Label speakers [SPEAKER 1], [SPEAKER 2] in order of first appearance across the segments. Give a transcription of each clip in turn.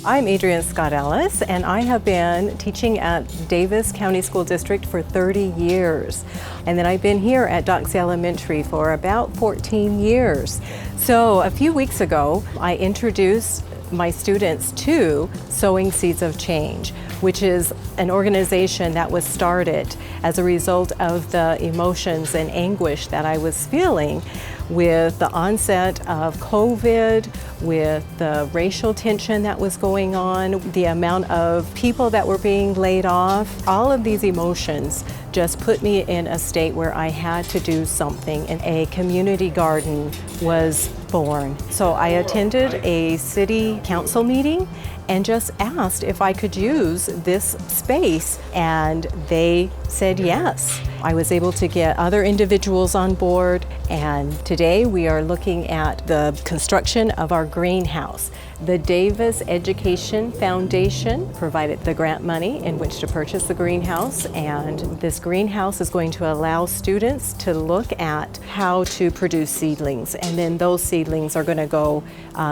[SPEAKER 1] I'm Adrienne Scott Ellis, and I have been teaching at Davis County School District for 30 years. And then I've been here at Doxey Elementary for about 14 years. So a few weeks ago, I introduced my students to Sowing Seeds of Change, which is an organization that was started as a result of the emotions and anguish that I was feeling with the onset of COVID, with the racial tension that was going on, the amount of people that were being laid off. All of these emotions just put me in a state where I had to do something, and a community garden was born. So I attended a city council meeting and just asked if I could use this space, and they said yes. I was able to get other individuals on board, and today we are looking at the construction of our greenhouse. The Davis Education Foundation provided the grant money in which to purchase the greenhouse, and this greenhouse is going to allow students to look at how to produce seedlings, and then those seedlings are going to go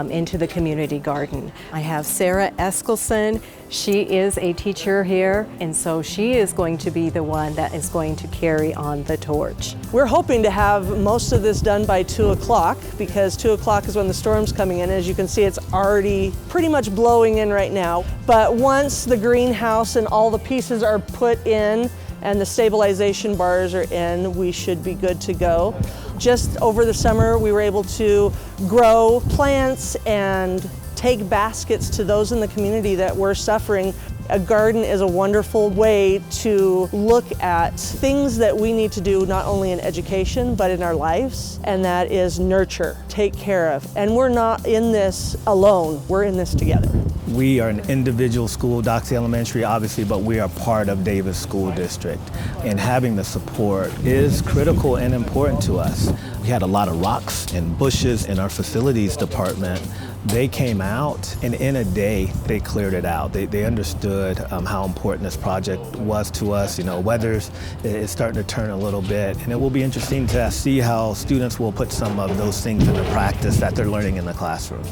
[SPEAKER 1] into the community garden. I have Sarah Eskelson. She is a teacher here, and so she is going to be the one that is going to carry on the torch.
[SPEAKER 2] We're hoping to have most of this done by 2 o'clock, because 2 o'clock is when the storm's coming in. As you can see, it's already pretty much blowing in right now. But once the greenhouse and all the pieces are put in and the stabilization bars are in, we should be good to go. Just over the summer, we were able to grow plants and take baskets to those in the community that were suffering. A garden is a wonderful way to look at things that we need to do not only in education but in our lives, and that is nurture, take care of. And we're not in this alone, we're in this together.
[SPEAKER 3] We are an individual school, Doxey Elementary obviously, but we are part of Davis School District. And having the support is critical and important to us. We had a lot of rocks and bushes in our facilities department. They came out, and in a day, they cleared it out. They understood how important this project was to us. You know, weather is starting to turn a little bit, and it will be interesting to see how students will put some of those things into practice that they're learning in the classroom.